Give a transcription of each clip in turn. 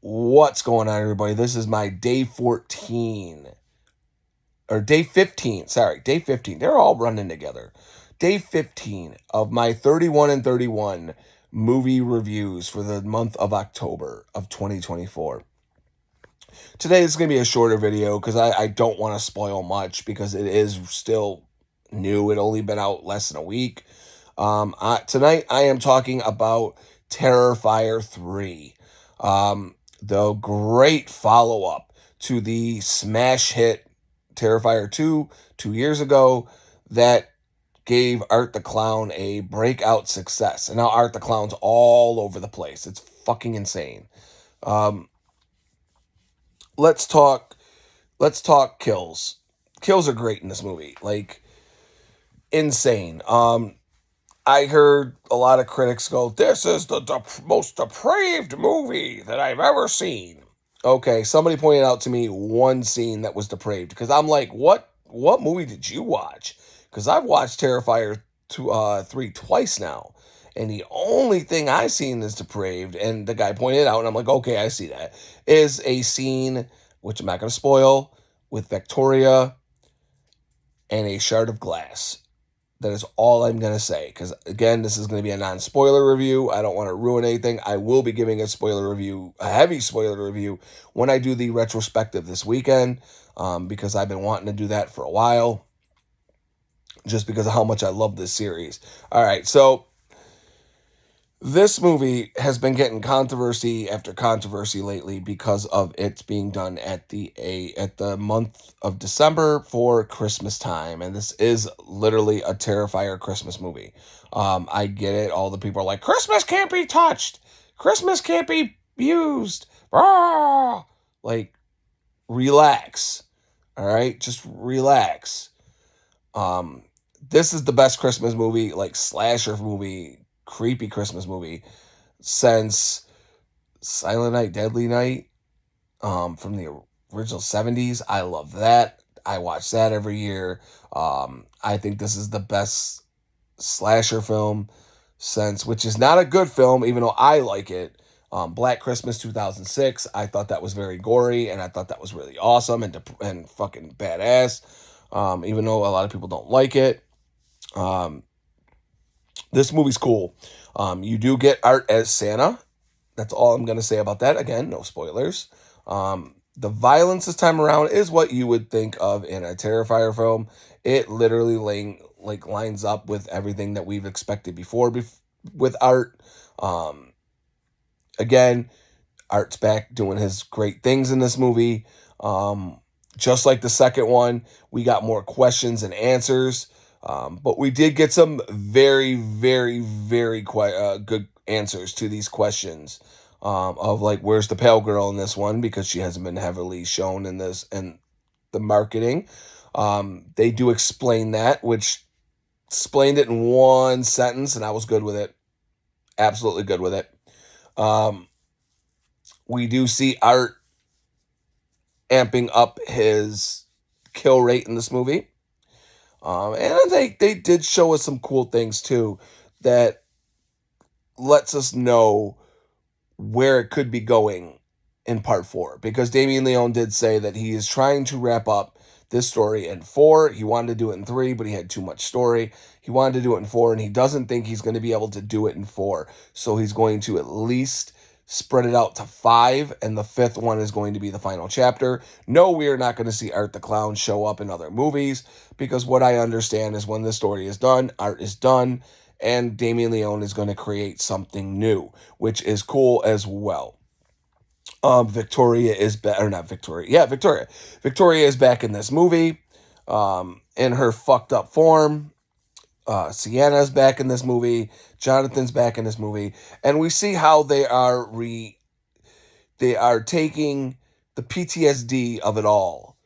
What's going on, everybody? This is my day 14, or day 15. Sorry, day 15. They're all running together. Day 15 of my 31 and 31 movie reviews for the month of October of 2024. Today is going to be a shorter video because I don't want to spoil much because it is still new. It only been out less than a week. Tonight I am talking about Terrifier 3. The great follow-up to the smash hit Terrifier 2 2 years ago that gave Art the Clown a breakout success. And now Art the Clown's all over the place. It's fucking insane. Um, let's talk kills. Kills are great in this movie. Like, insane. I heard a lot of critics go, "This is the most depraved movie that I've ever seen." Okay, somebody pointed out to me one scene that was depraved because I'm like, what movie did you watch? Because I've watched Terrifier 3 twice now, and the only thing I seen is depraved. And the guy pointed out, and I'm like, okay, I see that. Is a scene which I'm not going to spoil with Victoria and a shard of glass. That is all I'm going to say. Because, again, this is going to be a non-spoiler review. I don't want to ruin anything. I will be giving a spoiler review, a heavy spoiler review, when I do the retrospective this weekend. Because I've been wanting to do that for a while. Just because of how much I love this series. All right, so this movie has been getting controversy after controversy lately because of it being done at the month of December for Christmas time, and this is literally a Terrifier Christmas movie. I get it. All the people are like, Christmas can't be touched. Christmas can't be used. Ah! Like, relax. All right, just relax. This is the best Christmas movie, like slasher movie, creepy Christmas movie since Silent Night, Deadly Night, from the original 70s. I love that. I watch that every year. I think this is the best slasher film since, which is not a good film, even though I like it. Black Christmas 2006. I thought that was very gory, and I thought that was really awesome and fucking badass. Even though a lot of people don't like it. This movie's cool. You do get Art as Santa. That's all I'm going to say about that. Again, no spoilers. The violence this time around is what you would think of in a Terrifier film. It literally lines up with everything that we've expected before with Art. Again, Art's back doing his great things in this movie. Just like the second one, we got more questions and answers. But we did get some very, very, very good answers to these questions. Of like, where's the pale girl in this one? Because she hasn't been heavily shown in this and the marketing. They do explain that, which explained it in one sentence, and I was good with it. Absolutely good with it. We do see Art amping up his kill rate in this movie. And they did show us some cool things too that lets us know where it could be going in part 4. Because Damien Leone did say that he is trying to wrap up this story in 4. He wanted to do it in 3, but he had too much story. He wanted to do it in 4, and he doesn't think he's going to be able to do it in 4. So he's going to at least spread it out to 5, and the 5th one is going to be the final chapter. No, we are not going to see Art the Clown show up in other movies, because what I understand is when this story is done, Art is done, and Damien Leone is going to create something new, which is cool as well. Victoria is back, or not Victoria. Yeah, Victoria. Victoria is back in this movie, in her fucked up form. Sienna's back in this movie. Jonathan's back in this movie, and we see how they are taking the PTSD of it all,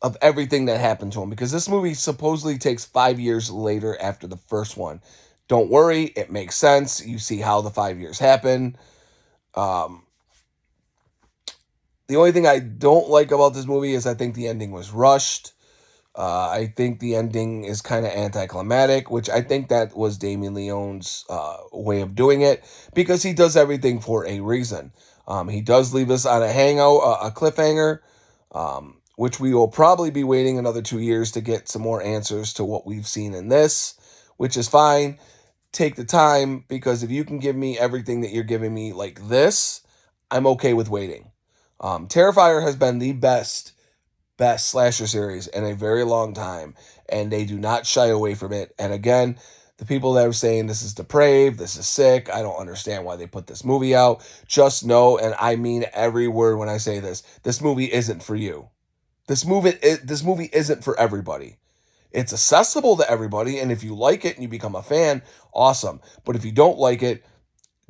of everything that happened to him, because this movie supposedly takes 5 years later after the first one. Don't worry, it makes sense. You see how the 5 years happen. The only thing I don't like about this movie is I think the ending was rushed. I think the ending is kind of anticlimactic, which I think that was Damien Leone's way of doing it, because he does everything for a reason. He does leave us on a a cliffhanger, which we will probably be waiting another 2 years to get some more answers to what we've seen in this, which is fine. Take the time, because if you can give me everything that you're giving me like this, I'm okay with waiting. Terrifier has been the best slasher series in a very long time, and they do not shy away from it. And again, the people that are saying this is depraved, this is sick, I don't understand why they put this movie out. Just know, and I mean every word when I say this movie isn't for you. This movie isn't for everybody. It's accessible to everybody, and if you like it and you become a fan, awesome. But if you don't like it,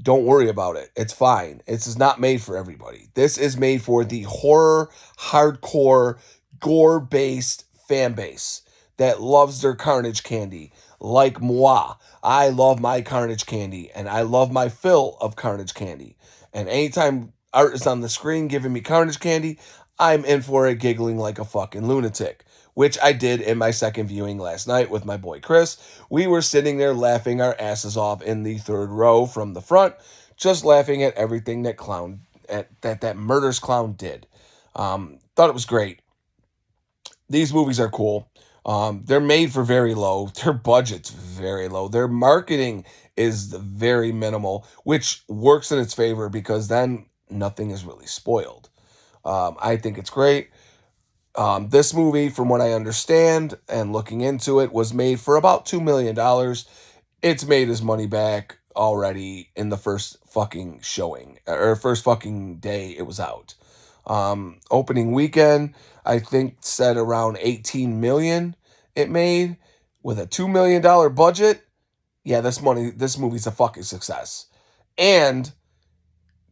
don't worry about it. It's fine. This is not made for everybody. This is made for the horror, hardcore, gore based fan base that loves their Carnage candy, like moi. I love my Carnage candy, and I love my fill of Carnage candy. And anytime art is on the screen giving me Carnage candy, I'm in for it, giggling like a fucking lunatic, which I did in my second viewing last night with my boy Chris. We were sitting there laughing our asses off in the third row from the front, just laughing at everything that murders clown did. Thought it was great. These movies are cool. They're made for very low. Their budget's very low. Their marketing is very minimal, which works in its favor because then nothing is really spoiled. I think it's great. This movie, from what I understand and looking into it, was made for about $2 million. It's made his money back already in the first fucking showing, or first fucking day it was out. Opening weekend, I think said around 18 million it made with a $2 million budget. Yeah, this movie's a fucking success. And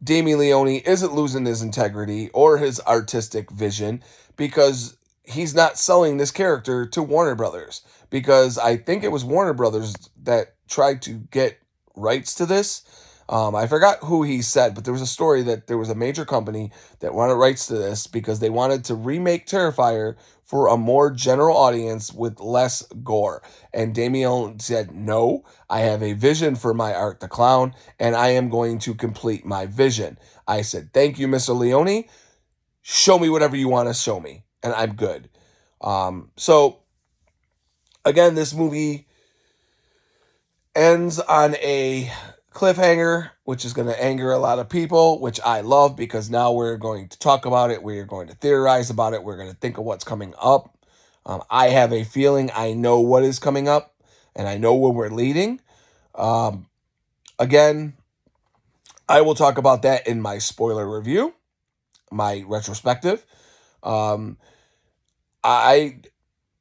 Damien Leone isn't losing his integrity or his artistic vision because he's not selling this character to Warner Brothers. Because I think it was Warner Brothers that tried to get rights to this. I forgot who he said, but there was a story that there was a major company that wanted rights to this because they wanted to remake Terrifier for a more general audience with less gore. And Damien said, "No, I have a vision for my Art the Clown, and I am going to complete my vision." I said, "Thank you, Mr. Leone. Show me whatever you want to show me, and I'm good." So, again, this movie ends on a cliffhanger, which is going to anger a lot of people, which I love because now we're going to talk about it. We're going to theorize about it. We're going to think of what's coming up. I have a feeling I know what is coming up, and I know where we're leading. Again, I will talk about that in my spoiler review, my retrospective. Um, I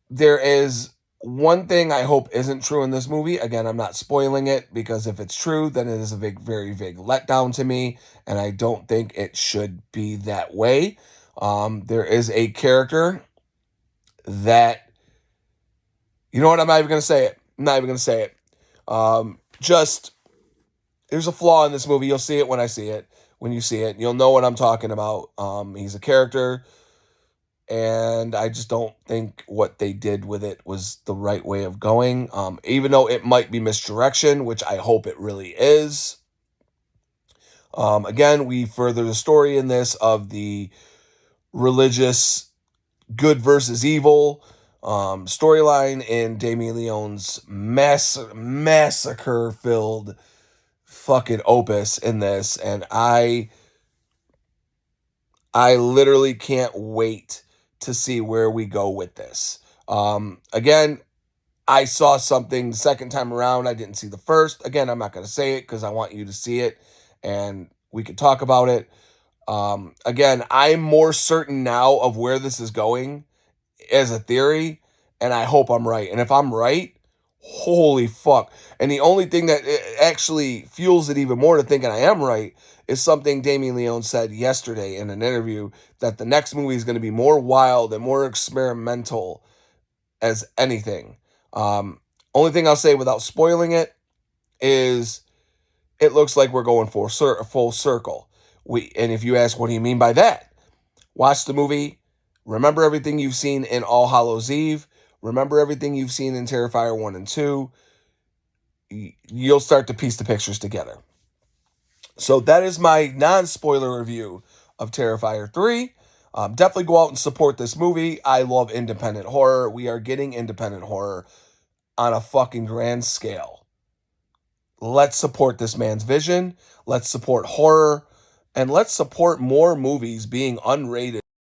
There is one thing I hope isn't true in this movie. Again, I'm not spoiling it because if it's true, then it is a very big letdown to me, and I don't think it should be that way. There is a character that, you know what? I'm not even gonna say it. I'm not even gonna say it. Just There's a flaw in this movie. You'll see it when I see it. When you see it, you'll know what I'm talking about. He's a character, and I just don't think what they did with it was the right way of going. Even though it might be misdirection, which I hope it really is. Again, we further the story in this of the religious good versus evil storyline in Damien Leone's massacre filled fucking opus in this, and I literally can't wait to see where we go with this. Again, I saw something the second time around. I didn't see the first. Again, I'm not going to say it because I want you to see it and we could talk about it. Again, I'm more certain now of where this is going as a theory, and I hope I'm right. And if I'm right, holy fuck. And the only thing that actually fuels it even more to thinking I am right is something Damien Leone said yesterday in an interview, that the next movie is going to be more wild and more experimental as anything. Only thing I'll say without spoiling it is it looks like we're going for a full circle. And if you ask, what do you mean by that? Watch the movie. Remember everything you've seen in All Hallows Eve. Remember everything you've seen in Terrifier 1 and 2. You'll start to piece the pictures together. So that is my non-spoiler review of Terrifier 3. Definitely go out and support this movie. I love independent horror. We are getting independent horror on a fucking grand scale. Let's support this man's vision. Let's support horror. And let's support more movies being unrated.